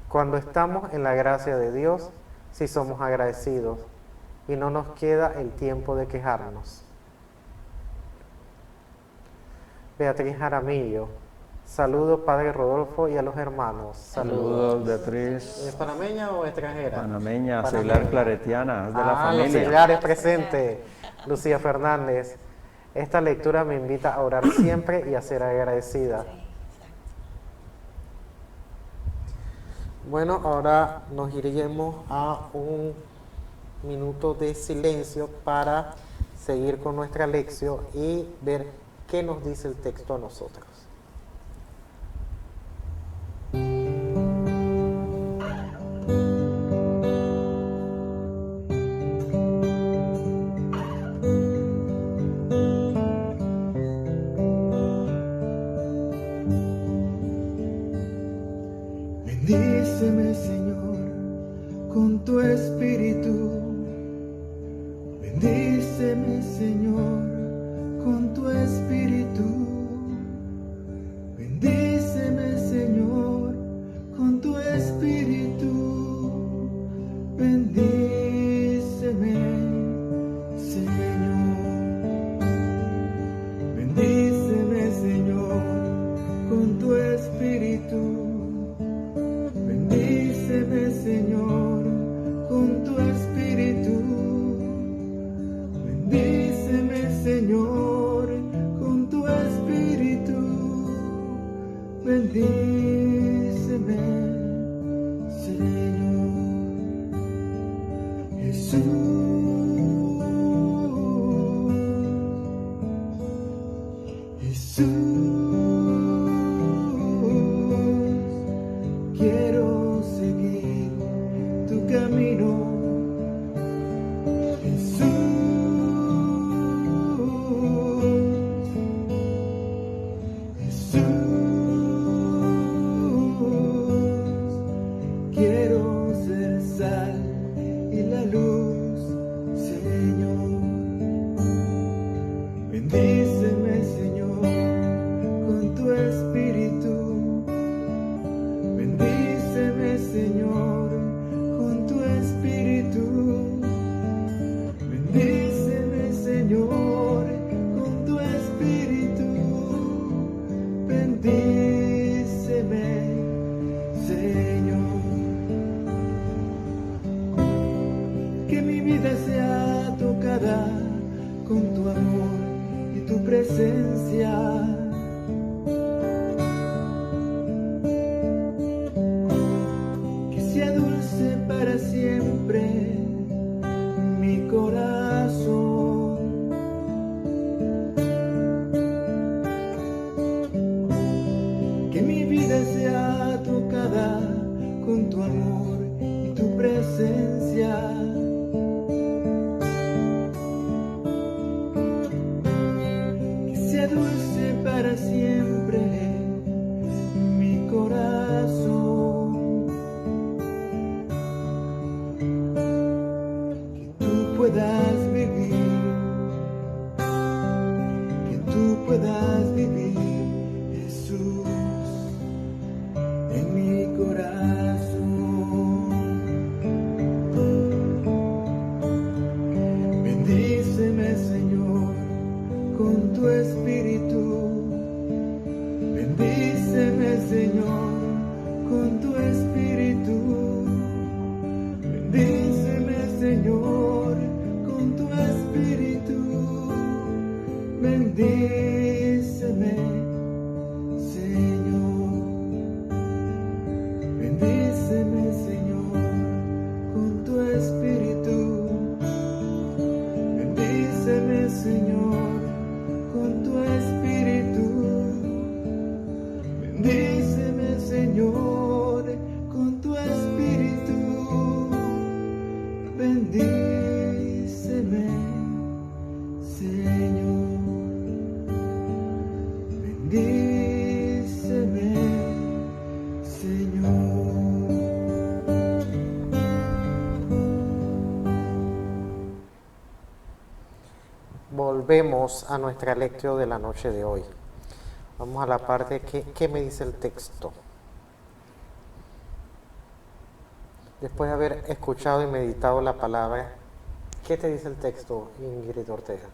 cuando estamos en la gracia de Dios, sí somos agradecidos y no nos queda el tiempo de quejarnos. Beatriz Jaramillo, saludo Padre Rodolfo y a los hermanos. Saludos, Beatriz. ¿Es panameña o extranjera? Panameña, seglar claretiana, es de la Los familia. seglares presentes. Lucía Fernández, esta lectura me invita a orar siempre y a ser agradecida. Bueno, ahora nos iremos a un minuto de silencio para seguir con nuestra lección y ver qué nos dice el texto a nosotros. Bendíceme, Señor, con tu espíritu. Bendíceme, Señor, con tu espíritu. Bendíceme, Señor, con tu espíritu. Bendíceme, Señor. Bendíceme, Señor, con tu espíritu. Bendíceme, Señor, con tu espíritu. Bendíceme, Señor, con tu espíritu. Bendíceme, Señor. Jesús. Quiero seguir tu camino, Jesús. Quiero ser sal y la luz, Señor. Bendíceme, Señor, con tu espíritu. Bendíceme, Señor, con tu espíritu. Bendíceme, Señor, con tu espíritu. Bendíceme, Señor. Que mi vida sea tocada con tu amor y tu presencia. Dulce para siempre mi corazón. Que mi vida sea tocada con tu amor y tu presencia. Que sea dulce para siempre mi corazón. Puedas vivir, que tú puedas vivir, Jesús, en mi corazón. Bendíceme, Bendíceme, Señor, con tu espíritu. Bendíceme, Señor. Bendíceme, Señor. Volvemos a nuestra lectio de la noche de hoy. Vamos a la parte que me dice el texto. Después de haber escuchado y meditado la palabra, ¿qué te dice el texto, Ingrid Ortega?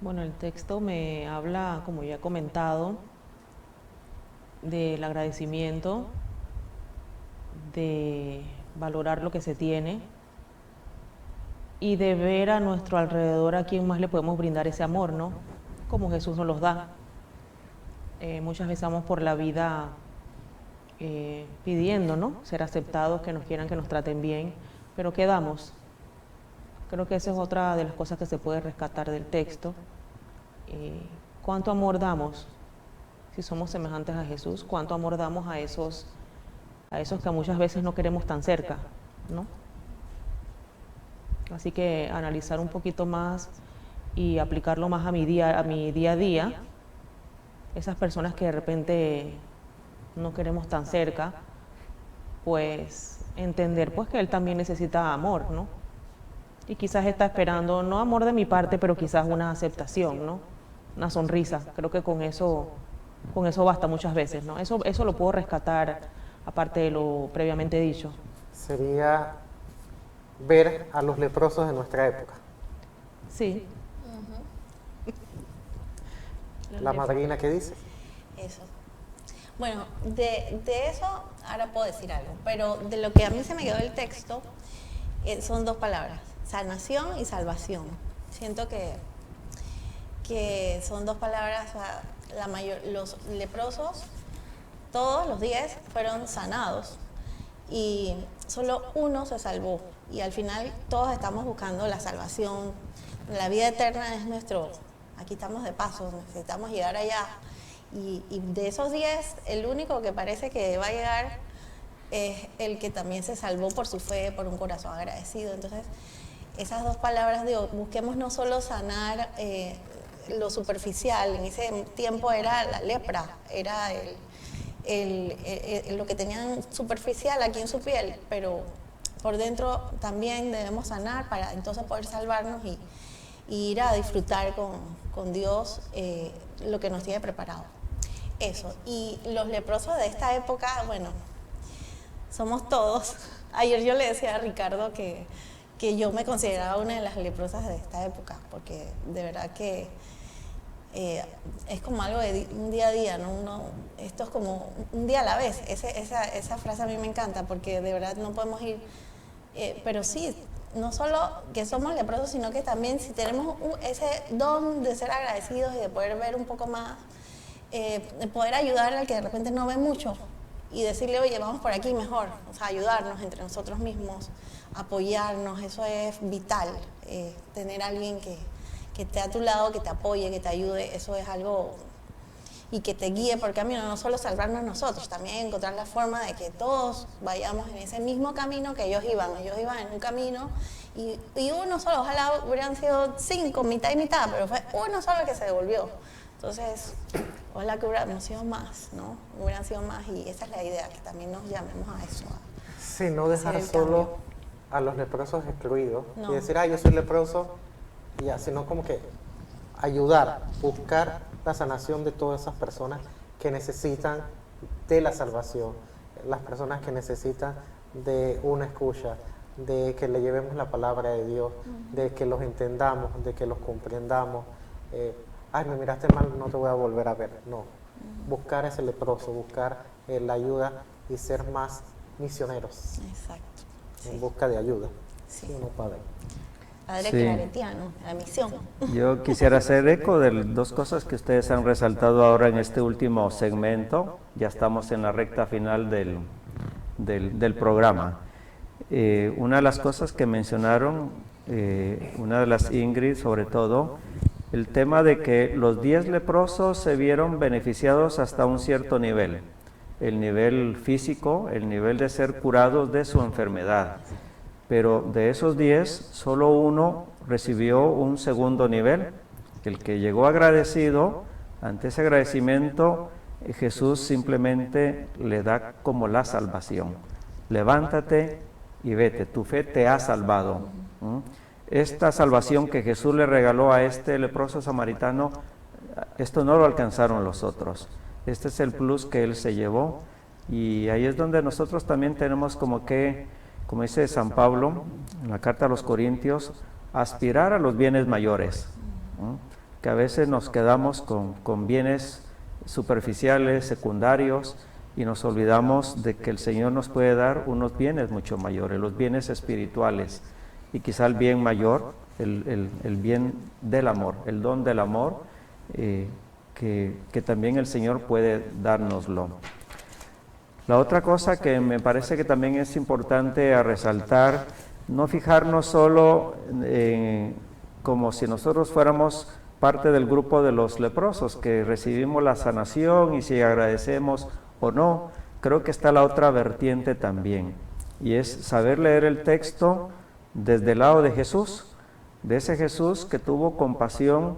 Bueno, el texto me habla, como ya he comentado, del agradecimiento, de valorar lo que se tiene y de ver a nuestro alrededor a quién más le podemos brindar ese amor, ¿no? Como Jesús nos los da. Muchas veces vamos por la vida pidiendo, ¿no? Ser aceptados, que nos quieran, que nos traten bien, pero ¿qué damos? Creo que esa es otra de las cosas que se puede rescatar del texto. ¿Cuánto amor damos? Si somos semejantes a Jesús, ¿cuánto amor damos a esos que muchas veces no queremos tan cerca, ¿no? Así que analizar un poquito más y aplicarlo más a mi día a día, esas personas que de repente no queremos tan cerca, pues entender pues que él también necesita amor, ¿no? Y quizás está esperando, no amor de mi parte, pero quizás una aceptación, ¿no? Una sonrisa. Creo que con eso basta muchas veces, ¿no? Eso lo puedo rescatar, aparte de lo previamente dicho. Sería ver a los leprosos de nuestra época. Sí. La madrina, ¿qué dice? Eso. Bueno, de eso ahora puedo decir algo, pero de lo que a mí se me quedó del texto son dos palabras, sanación y salvación. Siento que son dos palabras, o sea, los leprosos, todos los 10 fueron sanados y solo uno se salvó. Y al final todos estamos buscando la salvación. La vida eterna es aquí estamos de paso, necesitamos llegar allá. Y de esos 10, el único que parece que va a llegar es el que también se salvó por su fe, por un corazón agradecido. Entonces, esas dos palabras, busquemos no solo sanar lo superficial, en ese tiempo era la lepra, era lo que tenían superficial aquí en su piel, pero por dentro también debemos sanar para entonces poder salvarnos y ir a disfrutar con Dios lo que nos tiene preparado. Eso. Y los leprosos de esta época, bueno, somos todos. Ayer yo le decía a Ricardo que yo me consideraba una de las leprosas de esta época, porque de verdad que es como algo de un día a día, ¿no? Esto es como un día a la vez. Esa frase a mí me encanta, porque de verdad no podemos ir, pero sí, no solo que somos leprosos, sino que también si tenemos ese don de ser agradecidos y de poder ver un poco más, de poder ayudar al que de repente no ve mucho y decirle, oye, vamos por aquí mejor, o sea, ayudarnos entre nosotros mismos, apoyarnos, eso es vital, tener a alguien que esté a tu lado, que te apoye, que te ayude, eso es algo, y que te guíe por el camino, no solo salvarnos nosotros, también encontrar la forma de que todos vayamos en ese mismo camino que ellos iban en un camino, y uno solo, ojalá hubieran sido 5, mitad y mitad, pero fue uno solo el que se devolvió. Entonces, ojalá que hubiéramos sido más, ¿no? Hubieran sido más, y esa es la idea, que también nos llamemos a eso. Sí, no dejar solo a los leprosos excluidos, no. Y decir, yo soy leproso, y ya, sino como que ayudar, buscar la sanación de todas esas personas que necesitan de la salvación, las personas que necesitan de una escucha, de que le llevemos la palabra de Dios, de que los entendamos, de que los comprendamos. Me miraste mal, no te voy a volver a ver. No, buscar ese leproso, buscar la ayuda y ser más misioneros. Exacto. En Sí. busca de ayuda. Sí. Sí, no, padre. Padre Sí. claretiano, la misión. Yo quisiera hacer eco de dos cosas que ustedes han resaltado ahora en este último segmento. Ya estamos en la recta final del programa. Una de las cosas que mencionaron, una de las Ingrid sobre todo, el tema de que los 10 leprosos se vieron beneficiados hasta un cierto nivel, el nivel físico, el nivel de ser curados de su enfermedad. Pero de esos 10, solo uno recibió un segundo nivel, el que llegó agradecido. Ante ese agradecimiento, Jesús simplemente le da como la salvación. Levántate y vete, tu fe te ha salvado. Esta salvación que Jesús le regaló a este leproso samaritano, esto no lo alcanzaron los otros. Este es el plus que él se llevó, y ahí es donde nosotros también tenemos como que, como dice San Pablo en la carta a los Corintios, aspirar a los bienes mayores, que a veces nos quedamos con bienes superficiales, secundarios, y nos olvidamos de que el Señor nos puede dar unos bienes mucho mayores, los bienes espirituales, y quizá el bien mayor, el bien del amor, el don del amor, que también el Señor puede dárnoslo. La otra cosa que me parece que también es importante a resaltar, no fijarnos solo como si nosotros fuéramos parte del grupo de los leprosos, que recibimos la sanación y si agradecemos o no. Creo que está la otra vertiente también, y es saber leer el texto desde el lado de Jesús, de ese Jesús que tuvo compasión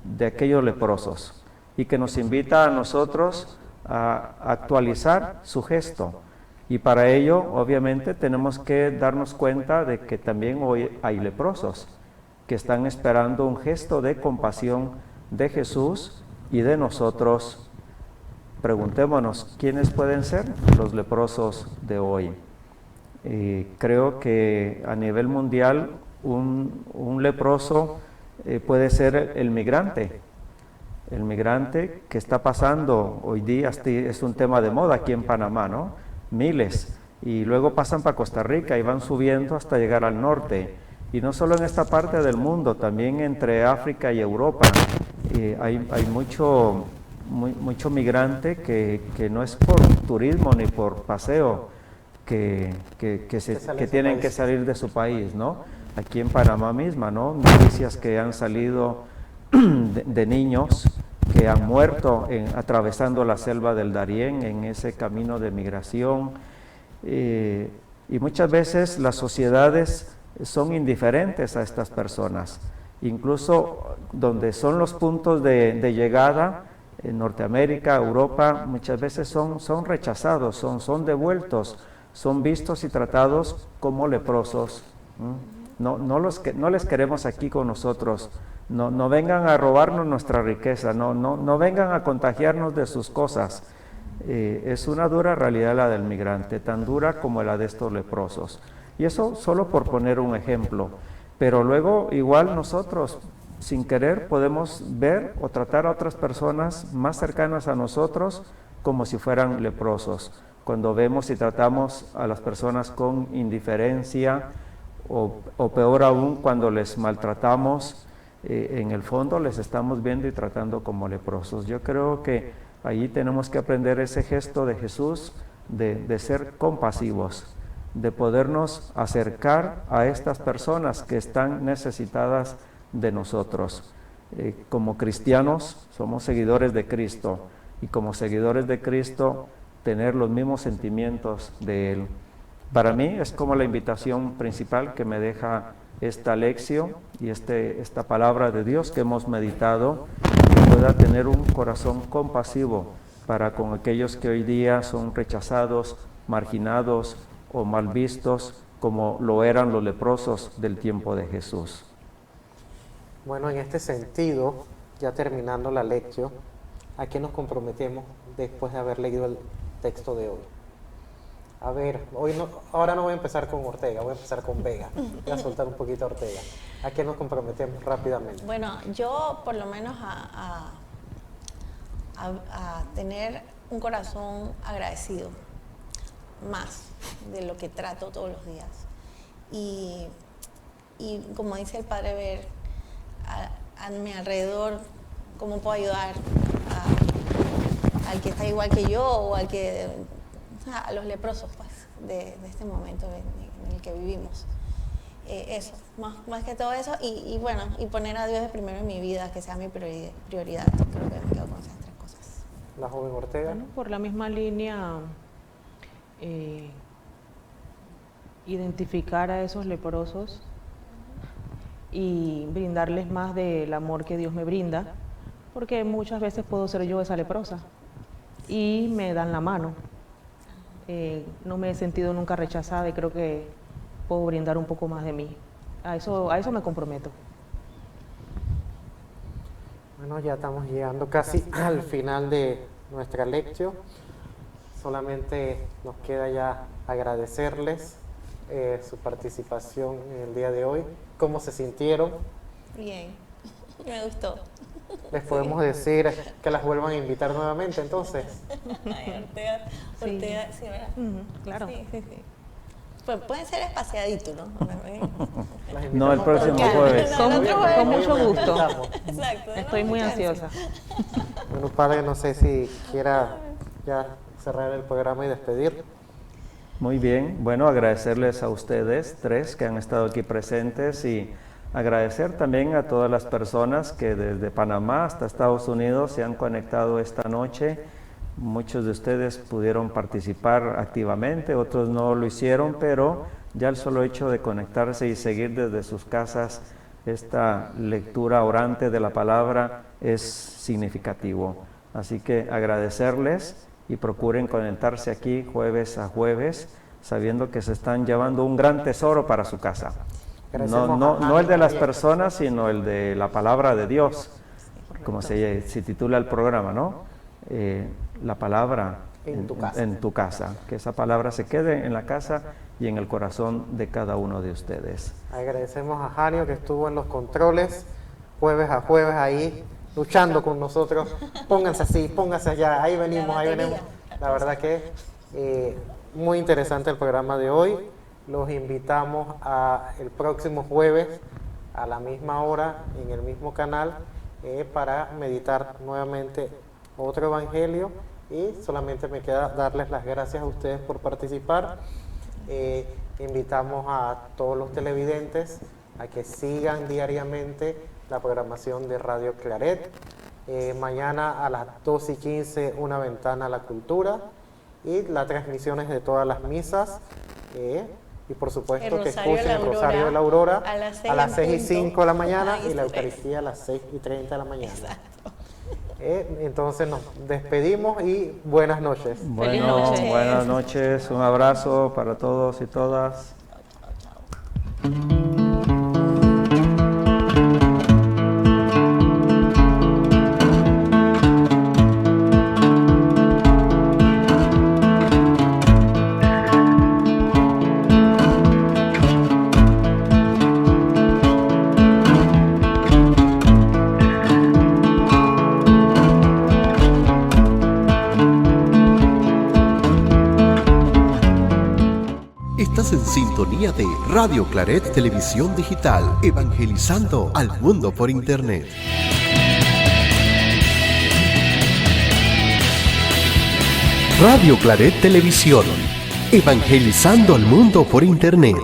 de aquellos leprosos y que nos invita a nosotros a actualizar su gesto. Y para ello, obviamente, tenemos que darnos cuenta de que también hoy hay leprosos que están esperando un gesto de compasión de Jesús y de nosotros. Preguntémonos, ¿quiénes pueden ser los leprosos de hoy? Creo que a nivel mundial un leproso puede ser el migrante que está pasando hoy día, es un tema de moda aquí en Panamá, ¿no? Miles, y luego pasan para Costa Rica y van subiendo hasta llegar al norte, y no solo en esta parte del mundo, también entre África y Europa hay mucho migrante que no es por turismo ni por paseo, que tienen que salir de su país, ¿no? Aquí en Panamá misma, ¿no? Noticias que han salido de niños que han muerto atravesando la selva del Darién en ese camino de migración, y muchas veces las sociedades son indiferentes a estas personas, incluso donde son los puntos de llegada, en Norteamérica, Europa, muchas veces son rechazados, son devueltos, son vistos y tratados como leprosos. No les queremos aquí con nosotros. No vengan a robarnos nuestra riqueza, no vengan a contagiarnos de sus cosas. Es una dura realidad la del migrante, tan dura como la de estos leprosos. Y eso solo por poner un ejemplo. Pero luego igual nosotros, sin querer, podemos ver o tratar a otras personas más cercanas a nosotros como si fueran leprosos. Cuando vemos y tratamos a las personas con indiferencia, o peor aún, cuando les maltratamos, en el fondo les estamos viendo y tratando como leprosos. Yo creo que allí tenemos que aprender ese gesto de Jesús de ser compasivos, de podernos acercar a estas personas que están necesitadas de nosotros. Como cristianos somos seguidores de Cristo, y como seguidores de Cristo tener los mismos sentimientos de Él. Para mí es como la invitación principal que me deja esta lección y esta palabra de Dios que hemos meditado, que pueda tener un corazón compasivo para con aquellos que hoy día son rechazados, marginados o mal vistos, como lo eran los leprosos del tiempo de Jesús. Bueno, en este sentido, ya terminando la lección, ¿a qué nos comprometemos después de haber leído el texto de hoy? A ver, ahora no voy a empezar con Ortega, voy a empezar con Vega. Voy a soltar un poquito a Ortega. ¿A qué nos comprometemos rápidamente? Bueno, yo por lo menos a tener un corazón agradecido, más de lo que trato todos los días. Y como dice el Padre, ver a mi alrededor cómo puedo ayudar al que está igual que yo, o a los leprosos, pues, de este momento en el que vivimos. eso, más que todo eso, y bueno, y poner a Dios de primero en mi vida, que sea mi prioridad. Creo que me quedo con esas tres cosas. La joven Ortega. Bueno, por la misma línea, identificar a esos leprosos y brindarles más del amor que Dios me brinda, porque muchas veces puedo ser yo esa leprosa y me dan la mano. No me he sentido nunca rechazada y creo que puedo brindar un poco más de mí. A eso me comprometo. Bueno, ya estamos llegando casi al final de nuestra lección. Solamente nos queda ya agradecerles su participación en el día de hoy. ¿Cómo se sintieron? Bien, me gustó. Les podemos decir que las vuelvan a invitar nuevamente, entonces. Ay, Ortega, sí, ¿verdad? Claro. Sí. Pues puede ser espaciadito, ¿no? Las invitamos No, el próximo para- jueves. Con mucho gusto. Exacto. Estoy muy ansiosa. Bueno, padre, no sé si quiera ya cerrar el programa y despedir. Muy bien, bueno, agradecerles a ustedes tres que han estado aquí presentes y agradecer también a todas las personas que desde Panamá hasta Estados Unidos se han conectado esta noche. Muchos de ustedes pudieron participar activamente, otros no lo hicieron, pero ya el solo hecho de conectarse y seguir desde sus casas esta lectura orante de la palabra es significativo. Así que agradecerles y procuren conectarse aquí jueves a jueves, sabiendo que se están llevando un gran tesoro para su casa. No el de las personas, sino el de la palabra de Dios, como se titula el programa, ¿no? La palabra en tu casa, que esa palabra se quede en la casa y en el corazón de cada uno de ustedes. Agradecemos a Jario que estuvo en los controles jueves a jueves ahí luchando con nosotros. Pónganse así, pónganse allá, ahí venimos. La verdad que muy interesante el programa de hoy. Los invitamos el próximo jueves a la misma hora en el mismo canal para meditar nuevamente otro evangelio, y solamente me queda darles las gracias a ustedes por participar. Invitamos a todos los televidentes a que sigan diariamente la programación de Radio Claret. Mañana a las 2:15 una ventana a la cultura y las transmisiones de todas las misas, y por supuesto que escuchen el Rosario de la Aurora a las 6:05 de la mañana y la Eucaristía a las 6:30 de la mañana. Entonces nos despedimos y buenas noches. Bueno, noches. buenas noches, un abrazo para todos y todas. Estás en sintonía de Radio Claret Televisión Digital, evangelizando al mundo por Internet. Radio Claret Televisión, evangelizando al mundo por Internet.